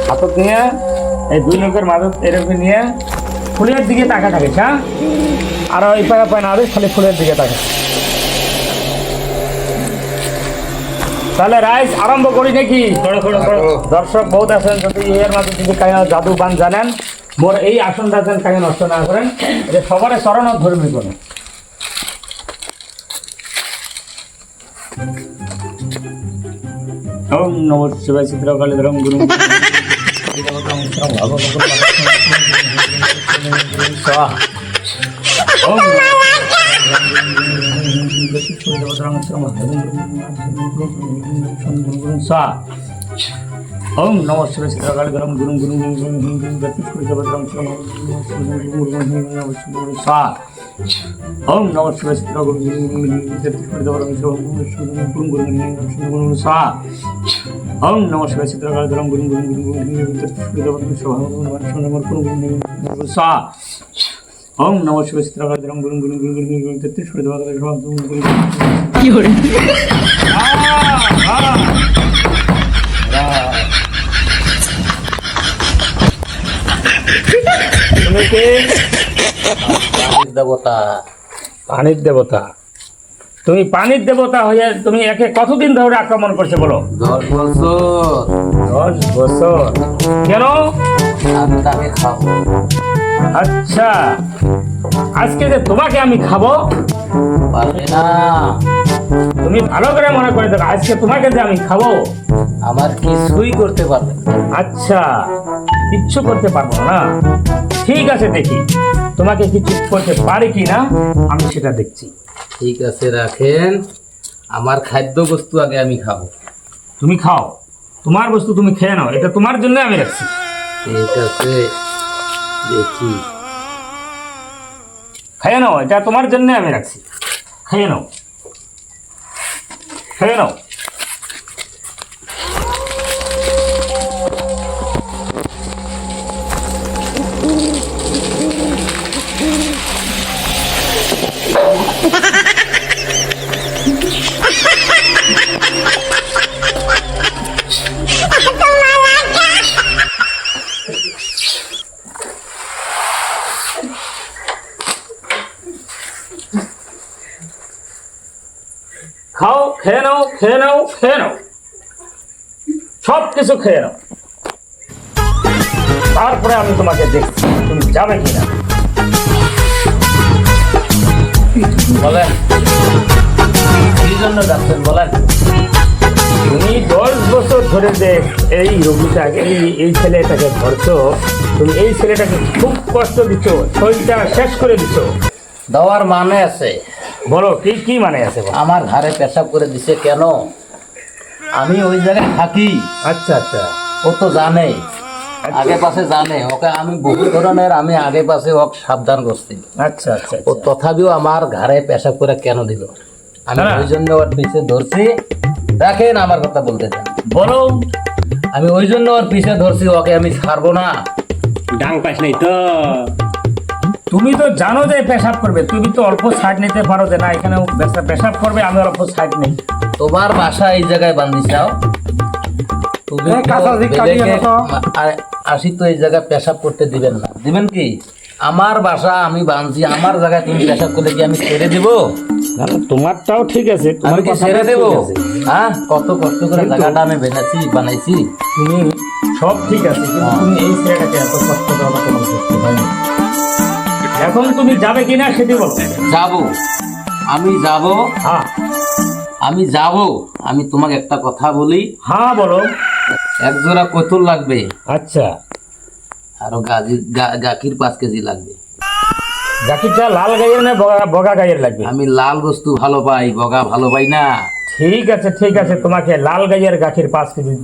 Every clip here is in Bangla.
হাতত নিয়ে এই দুই লোকের মাদত এরকম নিয়ে ফুলের দিকে তাকা থাকিস, হ্যাঁ? আর ওই পায়ে পায় না খালি ফুলের দিকে তাকা। তাহলে রাইস আরম্ভ করি নাকি? দর্শক বহুত আছেন, যদি এর মাঝে যদি কায়া জাদু বান জানেন, মোর এই আসনটা যেন কায়া নষ্ট না করেন, এটা সবার চরণ ধর্মী করেন। ওম নমঃ শিবায় চিত্রকালী ধরম গুরু ওম নমঃ শিবায় চিত্রকালী ধরম গুরু গুরু ওম নমঃ শিবায় চিত্রকালী ওম নমঃ শিবায় চিত্রকালী ধরম গুরু গুরু ওম নমঃ শিবায় চিত্রকালী ধরম গুরু গুরু কি করে তুমি কে? দেবতা। পানির দেবতা? তুমি পানির দেবতা হয়ে তুমি একে কতদিন ধরে আক্রমণ করছে বলো? 10 বছর। 10 বছর? কেন? আমি তাকে খাবো। আচ্ছা, আজকে যে তোমাকে আমি খাবো পারবে না। তুমি ভালো করে মনে করে দেখো, আজকে তোমাকে যে আমি খাবো আমার কিছুই করতে পারবে না। আচ্ছা, কিচ্ছু করতে পারবো না? ঠিক আছে, দেখি তোমাকে কিছু করতে পারি কি না, আমি সেটা দেখছি। ঠিক আছে, রাখেন। আমার খাদ্য বস্তু আগে আমি খাবো। তুমি খাও, তোমার বস্তু তুমি খেয়ে নাও, এটা তোমার জন্য আমি রাখছি। ঠিক আছে, দেখি। খেয়ে নাও, এটা তোমার জন্য আমি রাখছি। খেয়ে নাও, খেয়ে নাও। খাও, খেয়ে নাও, খেয়ে নাও, খেয়ে নাও, সব কিছু খেয়ে নাও। তারপরে আমি তোমাকে দেখছি তুমি যাবে কিনা। বলেন, কি জন্য যাচ্ছেন বলেন? তুমি 10 বছর ধরে যে এই রোগীটাকে এই ছেলেটাকে ধরছো, তুমি এই ছেলেটাকে খুব কষ্ট দিচ্ছ, শরীরটা শেষ করে দিচ্ছ। দেওয়ার মানে আছে। বলো কি কি মানে আছে? আমার ঘরে পেশাব করে দিছে কেন? আমি ওই জায়গায় থাকি। আচ্ছা আচ্ছা, ও তো জানে, আগে পাশে জানে। ওকে আমি বহু ধরনের আমি আগে পাশে ওকে সাবধান করছি। আচ্ছা আচ্ছা, ও তথাপিও আমার ঘরে পেশাব করে কেন দিল? আমি ওই জন্য ওর পিছে ধরছি। দেখেন, আমার কথা বলতে চান, বলো। আমি ওই জন্য ওর পিছে ধরছি, ওকে আমি ছাড়বো না। ডাং পাস নাই তো? তুমি তো জানো যে পেশাব করবে, তুমি তো অল্প সাইড নিতে পারো যে না এখানে পেশাব করবে, আমি অল্প সাইড নেই। তোমার বাসা এই জায়গায় বান্ধি চাও, তুমি আসি তো এই জায়গায় পেশাব করতে দিবেন না। দিবেন কি? আমার বাসা আমি বাঁধছি, আমার জায়গায় তুমি পেশাব করলে কি আমি ছেড়ে দেবো? না না, তোমারটাও ঠিক আছে, আমি কি ছেড়ে দেবো? হ্যাঁ, কত কষ্ট করে জায়গাটা আমি বানাইছি। তুমি সব ঠিক আছে, কিন্তু তুমি এই ছেলেটাকে এত কষ্ট করা তোমার করতে হয়নি। এখন তুমি যাবে কিনা সেটি বলো। যাবো, আমি যাবো। হ্যাঁ, আমি যাবো। আমি তোমাকে একটা কথা বলি। হ্যাঁ বলো। 1 জোড়া কতুল লাগবে। আচ্ছা, আরো গাখির 5 কেজি লাগবে। গাখিরটা লাল গাইয়ের না বগা গাইয়ের লাগবে? আমি লাল বস্তু ভালো পাই, বগা ভালো পাই না। ঠিক আছে ঠিক আছে, তোমাকে লাল গাইয়ের গাখির 5 কেজি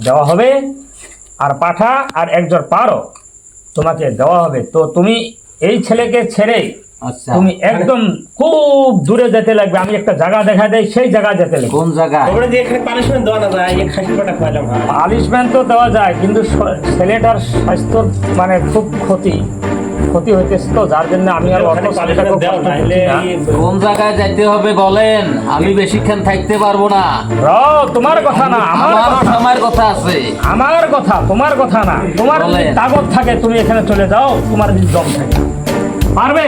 দেওয়া হবে, আর পাঠা আর 1 জোড় পারো তোমাকে দেওয়া হবে। তো তুমি এই ছেলেকে ছেড়ে আচ্ছা, তুমি একদম খুব দূরে যেতে লাগবে। আমি একটা জায়গা দেখা দেই, সেই জায়গা যেতে লাগবে। কোন জায়গায়? পানিশমেন্ট তো দেওয়া যায়, কিন্তু ছেলেটার স্বাস্থ্য মানে খুব ক্ষতি, ক্ষতি হইতেছে, তো যার জন্য আমি আর অত চালিয়ে কোন জায়গায় যাইতে হবে বলেন, আমি বেশিক্ষণ থাকতে পারবো না। তোমার কথা না, আমারও সময়ের কথা আছে। আমার কথা, তোমার কথা না। তোমার যদি বলেন। তাগত থাকে তুমি এখানে চলে যাও, তোমার যদি দম থাকে পারবে।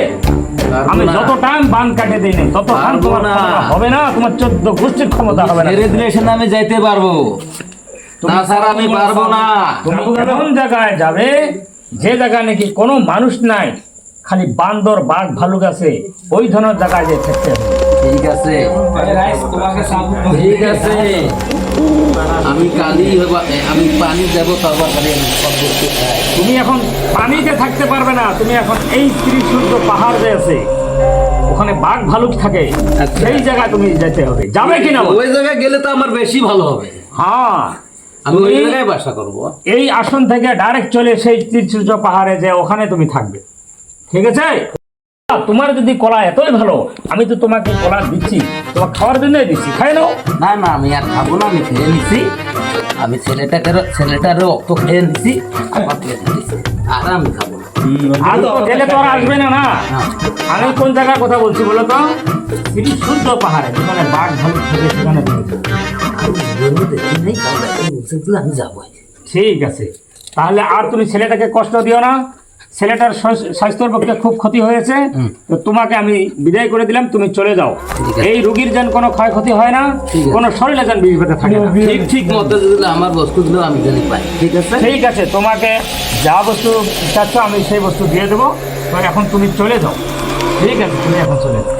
পারবো আমি না। যত টাইম বান কাটে দিই নাই তত পারবো তোমার না। ক্ষমতা হবে না, তোমার 14 গোষ্ঠীর ক্ষমতা হবে না। ছেড়ে দিলে সেখানে আমি যাইতে পারবো, তাছাড়া আমি পারবো না। তুমি এমন জায়গায় যাবে যে জায়গায় নাকি কোনো মানুষ নাই, খালি বান্দর বাঘ ভালুক আছে, ওই ধরনের জায়গায় যে থাকতে হবে। ঠিক আছে, ঠিক আছে, আমি কালই আমি পানি যাবো, তারপর খালি আমি সব দেখতে চাই। তুমি এখন পানিতে থাকতে পারবে না, তুমি এখন এই ত্রিসূর্য পাহাড় যে আছে ওখানে বাঘ ভালুক থাকে, আচ্ছা। সেই জায়গায় তুমি যেতে হবে। যাবে কিনা বলো? ওই জায়গায় গেলে তো আমার বেশি ভালো হবে, হ্যাঁ, আমি ওই তুমি জায়গায় বাসা করবো। এই আসন থেকে ডাইরেক্ট চলে সেই ত্রিসূর্য পাহাড়ে যে ওখানে তুমি থাকবে, ঠিক আছে? তোমার যদি কলা এতই ভালো, আমি তো তোমাকে কলা দিচ্ছি, তোমার খাওয়ার জন্যই দিচ্ছি, খাই নাও। না না, আমি আর খাবো না, আমি খেয়ে নিছি। আমি ছেলেটারও রক্ত খেয়ে নিছি, আবার খেয়ে নিছি, আর আমি খাবো না। আর তো গেলে তো আর আসবে না। না, আমি কোন জায়গার কথা বলছি বলো তো? ত্রিসূর্য পাহাড়ে যেখানে বাঘ ভালুক থাকে সেখানে তুমি যাবে। আমি জীবনেও দেখি নাই, কারণ এখন বলছে যে আমি যাবো। ঠিক আছে, তাহলে আর তুমি ছেলেটাকে কষ্ট দিও না। ছেলেটার স্বাস্থ্যের পক্ষে খুব ক্ষতি হয়েছে, তো তোমাকে আমি বিদায় করে দিলাম, তুমি চলে যাও। ঠিক আছে। এই রোগীর যেন কোনো ক্ষয়ক্ষতি হয় না, ঠিক আছে। কোনো শরীরে যেন বিপদে থাকে না। ঠিক ঠিক মতো যদি আমার বস্তুগুলো আমি জানি পাই, ঠিক আছে। ঠিক আছে, তোমাকে যা বস্তু চাচ্ছ আমি সেই বস্তু দিয়ে দেবো। তো এখন তুমি চলে যাও। ঠিক আছে, তুমি এখন চলে যাও।